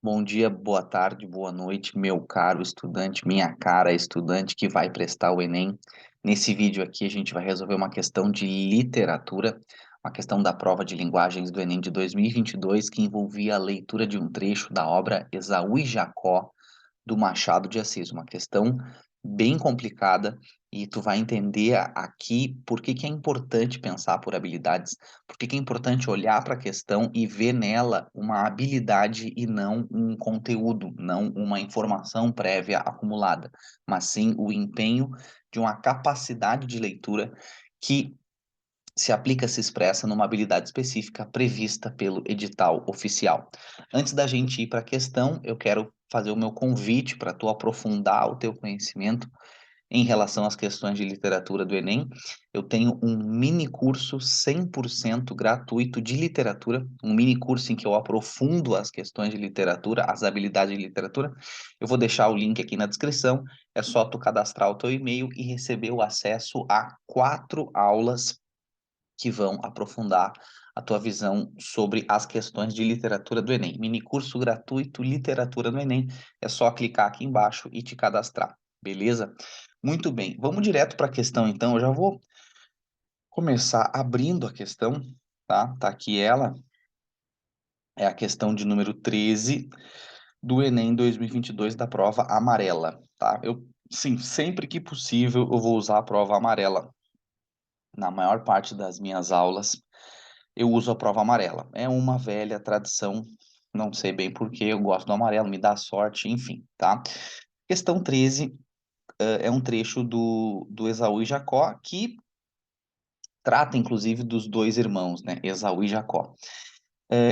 Bom dia, boa tarde, boa noite, meu caro estudante, minha cara estudante que vai prestar o Enem. Nesse vídeo aqui a gente vai resolver uma questão de literatura, uma questão da prova de linguagens do Enem de 2022 que envolvia a leitura de um trecho da obra Esaú e Jacó, do Machado de Assis, uma questão bem complicada e tu vai entender aqui por que que é importante pensar por habilidades, por que que é importante olhar para a questão e ver nela uma habilidade e não um conteúdo, não uma informação prévia acumulada, mas sim o empenho de uma capacidade de leitura que se aplica, se expressa numa habilidade específica prevista pelo edital oficial. Antes da gente ir para a questão, eu quero fazer o meu convite para tu aprofundar o teu conhecimento em relação às questões de literatura do Enem. Eu tenho um mini curso 100% gratuito de literatura, um mini curso em que eu aprofundo as questões de literatura, as habilidades de literatura. Eu vou deixar o link aqui na descrição. É só tu cadastrar o teu e-mail e receber o acesso a 4 aulas que vão aprofundar a tua visão sobre as questões de literatura do Enem. Mini curso gratuito Literatura do Enem. É só clicar aqui embaixo e te cadastrar, beleza? Muito bem, vamos direto para a questão então. Eu já vou começar abrindo a questão, tá? Tá aqui ela. É a questão de número 13 do Enem 2022 da prova amarela, tá? Sim, sempre que possível eu vou usar a prova amarela na maior parte das minhas aulas. Eu uso a prova amarela. É uma velha tradição, não sei bem por que eu gosto do amarelo, me dá sorte, enfim, tá? Questão 13 é um trecho do Esaú e Jacó, que trata, inclusive, dos dois irmãos, né? Esaú e Jacó.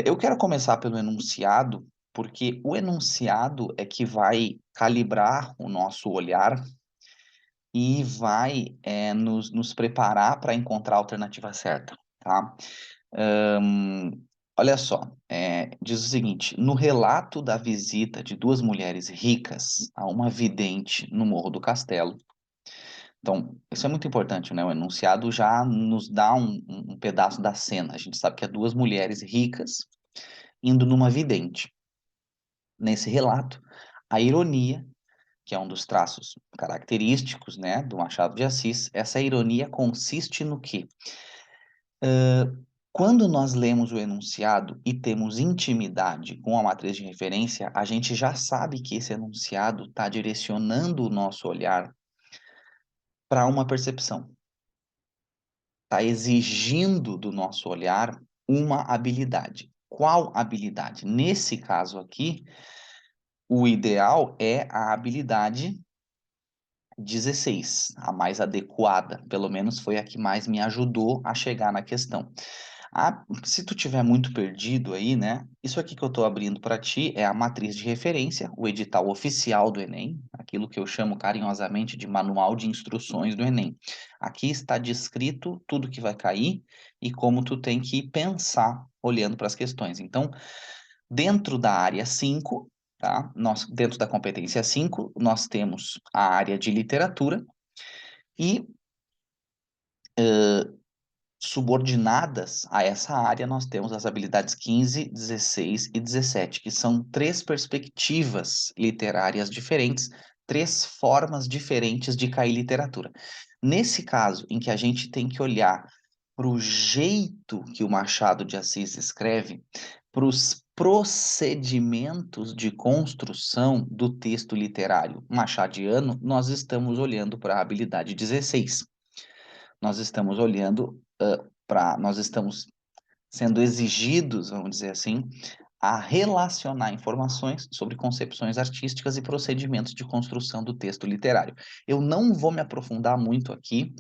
Eu quero começar pelo enunciado, porque o enunciado é que vai calibrar o nosso olhar e vai nos preparar para encontrar a alternativa certa, tá? Ahn, Olha só, diz o seguinte: no relato da visita de duas mulheres ricas a uma vidente no Morro do Castelo. Então, isso é muito importante, né? O enunciado já nos dá um pedaço da cena. A gente sabe que é duas mulheres ricas indo numa vidente. Nesse relato, a ironia, que é um dos traços característicos, né, do Machado de Assis, essa ironia consiste no quê? Quando nós lemos o enunciado e temos intimidade com a matriz de referência, a gente já sabe que esse enunciado está direcionando o nosso olhar para uma percepção, está exigindo do nosso olhar uma habilidade. Qual habilidade? Nesse caso aqui, o ideal é a habilidade 16, a mais adequada, pelo menos foi a que mais me ajudou a chegar na questão. Se tu tiver muito perdido aí, né? Isso aqui que eu estou abrindo para ti é a matriz de referência, o edital oficial do Enem, aquilo que eu chamo carinhosamente de manual de instruções do Enem. Aqui está descrito tudo que vai cair e como tu tem que pensar olhando para as questões. Então, dentro da área 5, tá? Dentro da competência 5, nós temos a área de literatura e subordinadas a essa área, nós temos as habilidades 15, 16 e 17, que são três perspectivas literárias diferentes, três formas diferentes de cair literatura. Nesse caso, em que a gente tem que olhar para o jeito que o Machado de Assis escreve, para os procedimentos de construção do texto literário machadiano, nós estamos olhando para a habilidade 16. Nós estamos olhando nós estamos sendo exigidos, vamos dizer assim, a relacionar informações sobre concepções artísticas e procedimentos de construção do texto literário. Eu não vou me aprofundar muito aqui,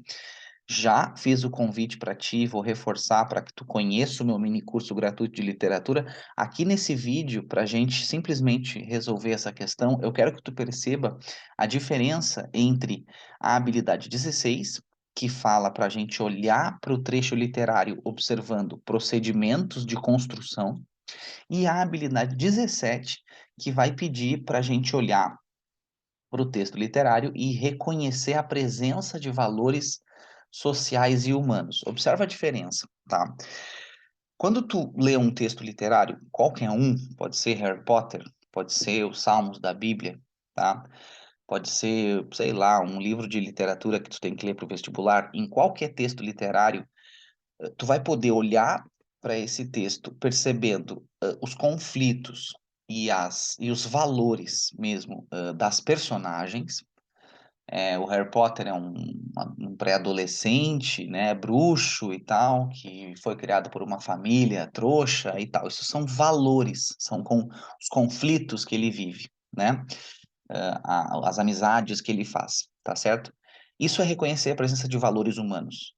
já fiz o convite para ti, vou reforçar para que tu conheça o meu mini curso gratuito de literatura. Aqui nesse vídeo, para a gente simplesmente resolver essa questão, eu quero que tu perceba a diferença entre a habilidade 16, que fala para a gente olhar para o trecho literário observando procedimentos de construção, e a habilidade 17, que vai pedir para a gente olhar para o texto literário e reconhecer a presença de valores sociais e humanos. Observa a diferença, tá? Quando tu lê um texto literário, qualquer um, pode ser Harry Potter, pode ser os Salmos da Bíblia, tá? Pode ser, sei lá, um livro de literatura que tu tem que ler para o vestibular. Em qualquer texto literário, tu vai poder olhar para esse texto percebendo os conflitos e os valores mesmo das personagens. O Harry Potter é um pré-adolescente, né, bruxo e tal, que foi criado por uma família trouxa e tal. Isso são valores, são os conflitos que ele vive, né? As amizades que ele faz, tá certo? Isso é reconhecer a presença de valores humanos.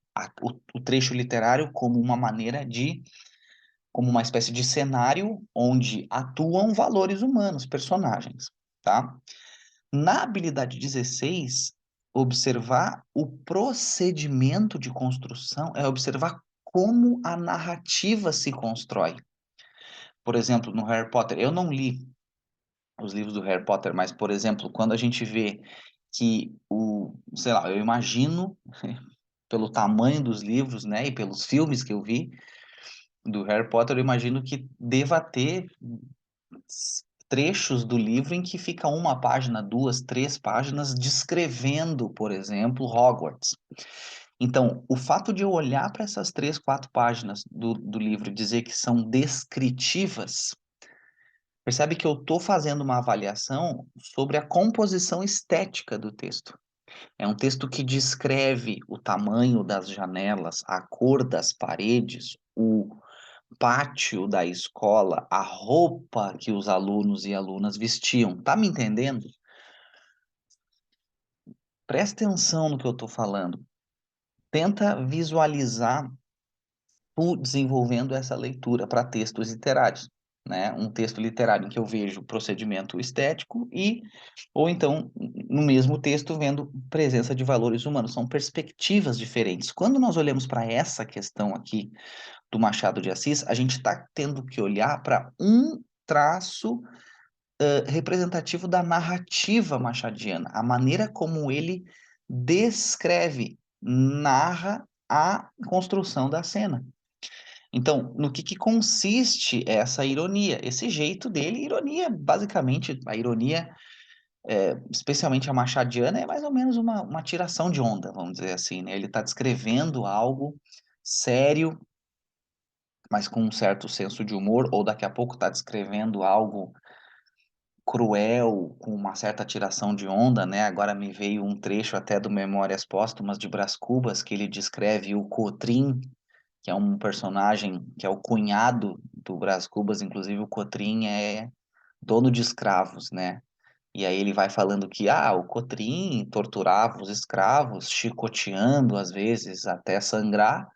O trecho literário como uma maneira de, como uma espécie de cenário onde atuam valores humanos, personagens, tá? Na habilidade 16, observar o procedimento de construção é observar como a narrativa se constrói. Por exemplo, no Harry Potter, eu não li os livros do Harry Potter, mas, por exemplo, quando a gente vê que sei lá, eu imagino, pelo tamanho dos livros, né, e pelos filmes que eu vi do Harry Potter, eu imagino que deva ter trechos do livro em que fica uma página, duas, três páginas descrevendo, por exemplo, Hogwarts. Então, o fato de eu olhar para essas três, quatro páginas do livro e dizer que são descritivas, percebe que eu estou fazendo uma avaliação sobre a composição estética do texto. É um texto que descreve o tamanho das janelas, a cor das paredes, o pátio da escola, a roupa que os alunos e alunas vestiam. Tá me entendendo? Presta atenção no que eu estou falando. Tenta visualizar tu desenvolvendo essa leitura para textos literários, né? Um texto literário em que eu vejo procedimento estético ou então, no mesmo texto, vendo presença de valores humanos. São perspectivas diferentes. Quando nós olhamos para essa questão aqui do Machado de Assis, a gente está tendo que olhar para um traço representativo da narrativa machadiana, a maneira como ele descreve, narra a construção da cena. Então, no que consiste essa ironia? Esse jeito dele, ironia, basicamente, a ironia, especialmente a machadiana, é mais ou menos uma tiração de onda, vamos dizer assim, né? Ele está descrevendo algo sério, mas com um certo senso de humor, ou daqui a pouco está descrevendo algo cruel, com uma certa tiração de onda, né? Agora me veio um trecho até do Memórias Póstumas de Brás Cubas, que ele descreve o Cotrim, que é um personagem que é o cunhado do Brás Cubas, inclusive o Cotrim é dono de escravos, né? E aí ele vai falando que o Cotrim torturava os escravos, chicoteando às vezes até sangrar,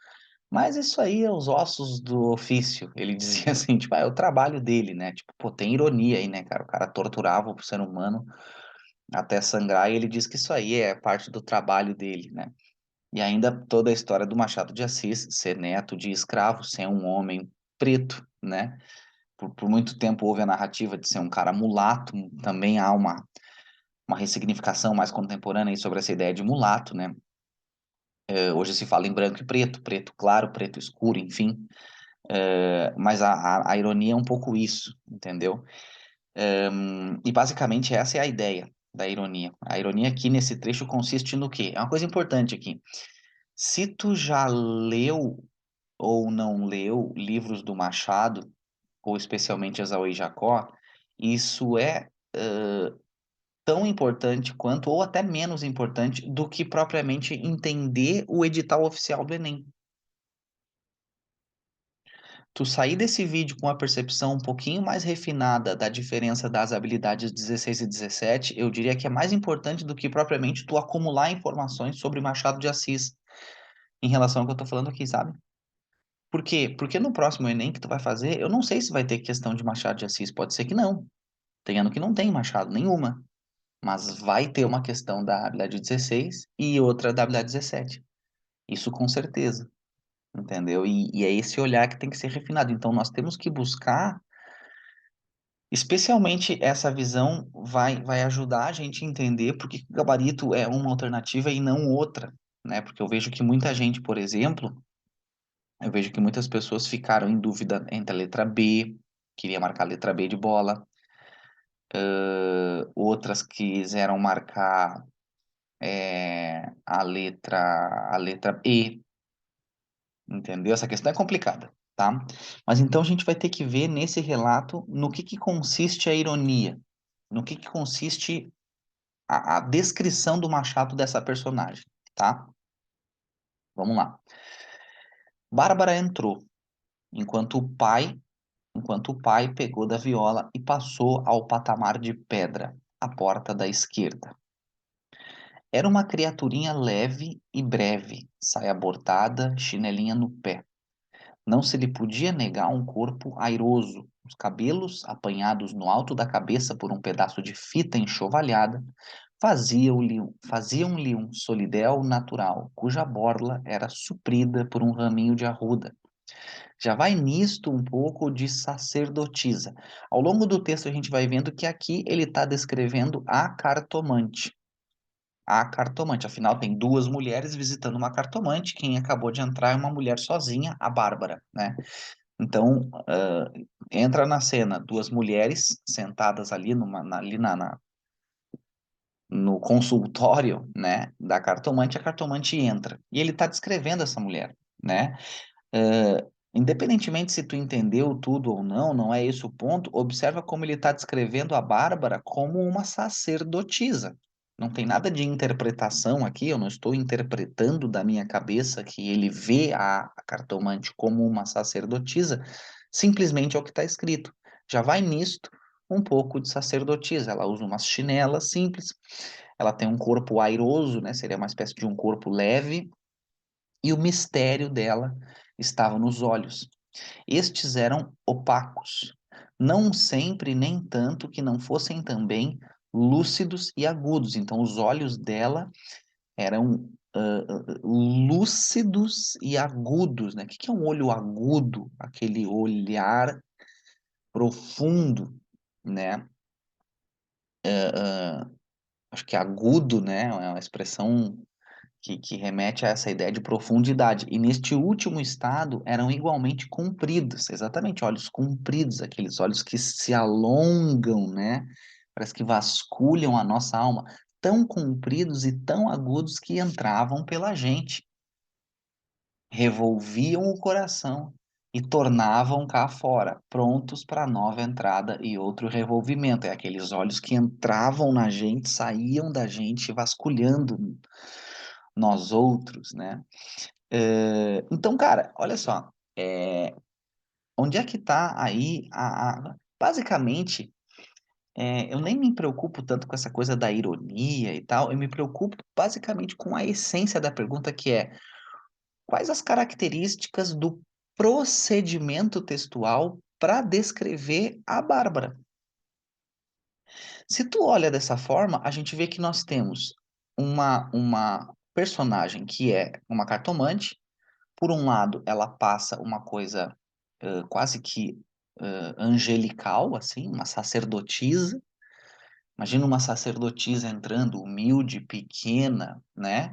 mas isso aí é os ossos do ofício. Ele dizia assim, tipo, é o trabalho dele, né? Tipo, pô, tem ironia aí, né, cara? O cara torturava o ser humano até sangrar e ele diz que isso aí é parte do trabalho dele, né? E ainda toda a história do Machado de Assis, ser neto de escravo, ser um homem preto, né? Por muito tempo houve a narrativa de ser um cara mulato, também há uma ressignificação mais contemporânea aí sobre essa ideia de mulato, né? Hoje se fala em branco e preto, preto claro, preto escuro, enfim. Mas a ironia é um pouco isso, entendeu? E basicamente essa é a ideia da ironia. A ironia aqui nesse trecho consiste no quê? É uma coisa importante aqui. Se tu já leu ou não leu livros do Machado, ou especialmente Esaú e Jacó, isso é tão importante quanto, ou até menos importante, do que propriamente entender o edital oficial do Enem. Tu sair desse vídeo com a percepção um pouquinho mais refinada da diferença das habilidades 16 e 17, eu diria que é mais importante do que propriamente tu acumular informações sobre Machado de Assis em relação ao que eu tô falando aqui, sabe? Por quê? Porque no próximo Enem que tu vai fazer, eu não sei se vai ter questão de Machado de Assis, pode ser que não. Tem ano que não tem Machado nenhuma, mas vai ter uma questão da habilidade 16 e outra da habilidade 17. Isso com certeza, entendeu? E é esse olhar que tem que ser refinado. Então nós temos que buscar, especialmente essa visão vai ajudar a gente a entender por que o gabarito é uma alternativa e não outra, né? Porque eu vejo que muita gente, por exemplo, eu vejo que muitas pessoas ficaram em dúvida entre a letra B, queria marcar a letra B de bola, Outras quiseram marcar a letra E, entendeu? Essa questão é complicada, tá? Mas então a gente vai ter que ver nesse relato no que consiste a ironia, no que consiste a descrição do Machado dessa personagem, tá? Vamos lá. Bárbara entrou, enquanto o pai, enquanto o pai pegou da viola e passou ao patamar de pedra, à porta da esquerda. Era uma criaturinha leve e breve, saia bordada, chinelinha no pé. Não se lhe podia negar um corpo airoso, os cabelos, apanhados no alto da cabeça por um pedaço de fita enxovalhada, faziam-lhe um solidéu natural, cuja borla era suprida por um raminho de arruda. Já vai nisto um pouco de sacerdotisa. Ao longo do texto a gente vai vendo que aqui ele está descrevendo a cartomante. A cartomante, afinal tem duas mulheres visitando uma cartomante, quem acabou de entrar é uma mulher sozinha, a Bárbara, né? Então, entra na cena duas mulheres sentadas ali, no consultório, né, da cartomante, a cartomante entra. E ele está descrevendo essa mulher, né? Independentemente se tu entendeu tudo ou não, não é esse o ponto, observa como ele está descrevendo a Bárbara como uma sacerdotisa. Não tem nada de interpretação aqui, eu não estou interpretando da minha cabeça que ele vê a cartomante como uma sacerdotisa, simplesmente é o que está escrito. Já vai nisto um pouco de sacerdotisa. Ela usa umas chinelas simples, ela tem um corpo airoso, né? Seria uma espécie de um corpo leve, e o mistério dela estava nos olhos. Estes eram opacos, não sempre nem tanto que não fossem também lúcidos e agudos. Então, os olhos dela eram lúcidos e agudos, né? O que é um olho agudo? Aquele olhar profundo, né? Acho que agudo, né? É uma expressão que remete a essa ideia de profundidade. E neste último estado eram igualmente compridos, exatamente, olhos compridos, aqueles olhos que se alongam, né? Parece que vasculham a nossa alma, tão compridos e tão agudos que entravam pela gente, revolviam o coração e tornavam cá fora, prontos para nova entrada e outro revolvimento. É aqueles olhos que entravam na gente, saíam da gente, vasculhando nós outros, né? Então, cara, olha só, onde é que tá aí basicamente, eu nem me preocupo tanto com essa coisa da ironia e tal, eu me preocupo basicamente com a essência da pergunta, que é: quais as características do procedimento textual para descrever a Bárbara? Se tu olha dessa forma, a gente vê que nós temos uma personagem que é uma cartomante. Por um lado, ela passa uma coisa quase que angelical, assim, uma sacerdotisa. Imagina uma sacerdotisa entrando, humilde, pequena, né?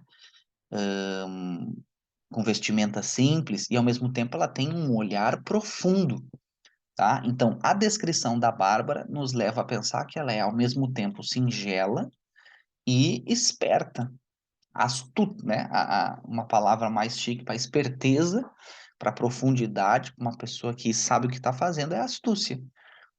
Com vestimenta simples, e ao mesmo tempo ela tem um olhar profundo, tá? Então, a descrição da Bárbara nos leva a pensar que ela é ao mesmo tempo singela e esperta, astuta, né? Uma palavra mais chique para esperteza, para profundidade, uma pessoa que sabe o que está fazendo é astúcia.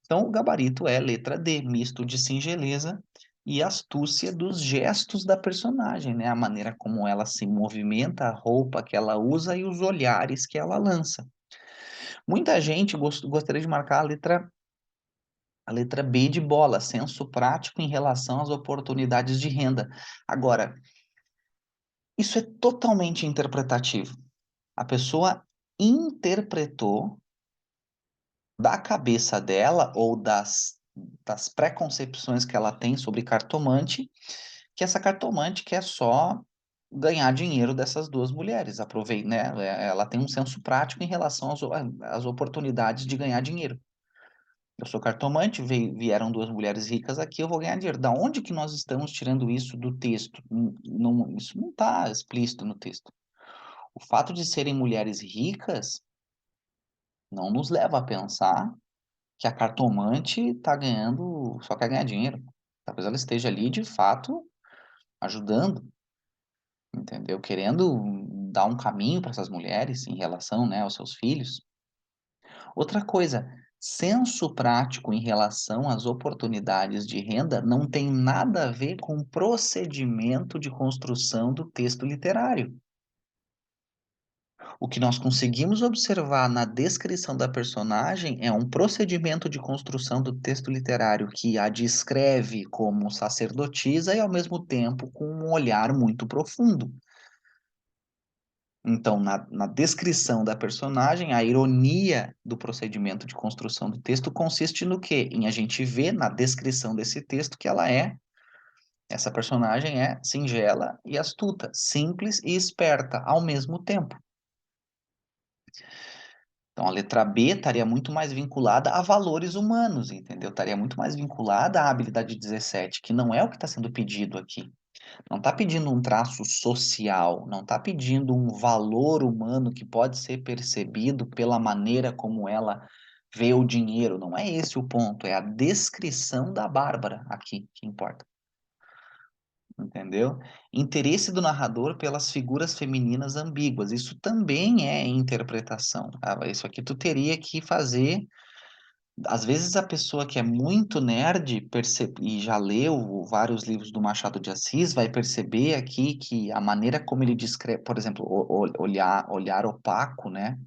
Então, o gabarito é letra D, misto de singeleza e astúcia dos gestos da personagem, né? A maneira como ela se movimenta, a roupa que ela usa e os olhares que ela lança. Muita gente gostaria de marcar a letra B de bola, senso prático em relação às oportunidades de renda. Agora, isso é totalmente interpretativo. A pessoa interpretou da cabeça dela ou das preconcepções que ela tem sobre cartomante, que essa cartomante quer só ganhar dinheiro dessas duas mulheres. Aproveita, né? Ela tem um senso prático em relação às oportunidades de ganhar dinheiro. Eu sou cartomante, vieram duas mulheres ricas aqui, eu vou ganhar dinheiro. Da onde que nós estamos tirando isso do texto? Não, isso não está explícito no texto. O fato de serem mulheres ricas não nos leva a pensar que a cartomante tá ganhando, só quer ganhar dinheiro. Talvez ela esteja ali, de fato, ajudando, entendeu? Querendo dar um caminho para essas mulheres em relação, né, aos seus filhos. Outra coisa, senso prático em relação às oportunidades de renda não tem nada a ver com o procedimento de construção do texto literário. O que nós conseguimos observar na descrição da personagem é um procedimento de construção do texto literário que a descreve como sacerdotisa e, ao mesmo tempo, com um olhar muito profundo. Então, na descrição da personagem, a ironia do procedimento de construção do texto consiste no quê? Em a gente ver na descrição desse texto que essa personagem é singela e astuta, simples e esperta ao mesmo tempo. Então, a letra B estaria muito mais vinculada a valores humanos, entendeu? Estaria muito mais vinculada à habilidade 17, que não é o que está sendo pedido aqui. Não está pedindo um traço social, não está pedindo um valor humano que pode ser percebido pela maneira como ela vê o dinheiro. Não é esse o ponto, é a descrição da Bárbara aqui que importa. Entendeu? Interesse do narrador pelas figuras femininas ambíguas. Isso também é interpretação. Isso aqui tu teria que fazer. Às vezes a pessoa que é muito nerd e já leu vários livros do Machado de Assis vai perceber aqui que a maneira como ele descreve, por exemplo, olhar opaco, né?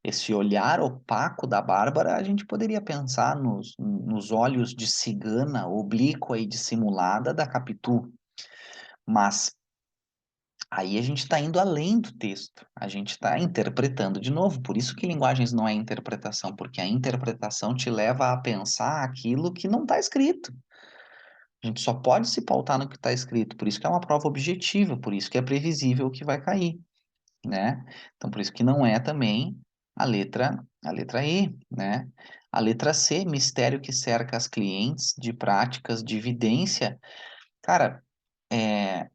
Esse olhar opaco da Bárbara, a gente poderia pensar nos olhos de cigana, oblíqua e dissimulada da Capitu. Mas aí a gente está indo além do texto, a gente está interpretando de novo. Por isso que linguagens não é interpretação, porque a interpretação te leva a pensar aquilo que não está escrito. A gente só pode se pautar no que está escrito, por isso que é uma prova objetiva, por isso que é previsível o que vai cair, né? Então, por isso que não é também a letra E, né? A letra C, mistério que cerca as clientes de práticas de evidência. Cara, é,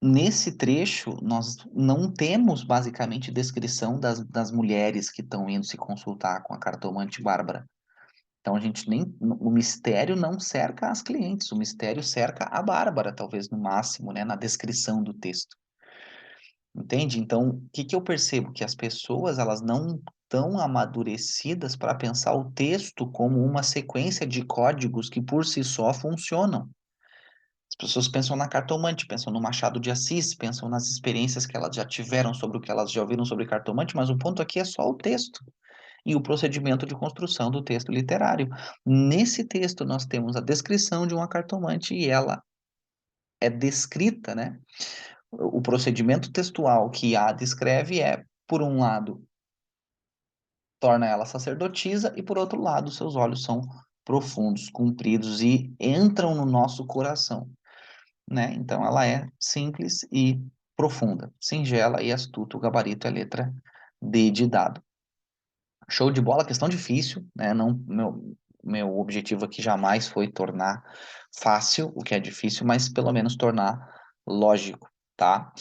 nesse trecho, nós não temos basicamente descrição das mulheres que estão indo se consultar com a cartomante Bárbara. Então a gente nem. O mistério não cerca as clientes, o mistério cerca a Bárbara, talvez no máximo, né, na descrição do texto. Entende? Então, o que que eu percebo? Que as pessoas elas não estão amadurecidas para pensar o texto como uma sequência de códigos que por si só funcionam. As pessoas pensam na cartomante, pensam no Machado de Assis, pensam nas experiências que elas já tiveram sobre o que elas já ouviram sobre cartomante, mas o ponto aqui é só o texto e o procedimento de construção do texto literário. Nesse texto, nós temos a descrição de uma cartomante e ela é descrita, né? O procedimento textual que a descreve é, por um lado, torna ela sacerdotisa e, por outro lado, seus olhos são profundos, compridos e entram no nosso coração. Né? Então ela é simples e profunda, singela e astuta. O gabarito é letra D de dado. Show de bola, questão difícil, né? Não, meu objetivo aqui jamais foi tornar fácil o que é difícil, mas pelo menos tornar lógico, tá?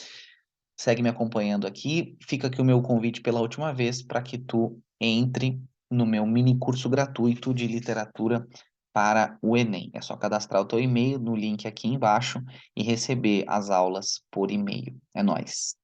Segue me acompanhando aqui. Fica aqui o meu convite pela última vez para que tu entre no meu mini curso gratuito de literatura para o Enem. É só cadastrar o teu e-mail no link aqui embaixo e receber as aulas por e-mail. É nóis!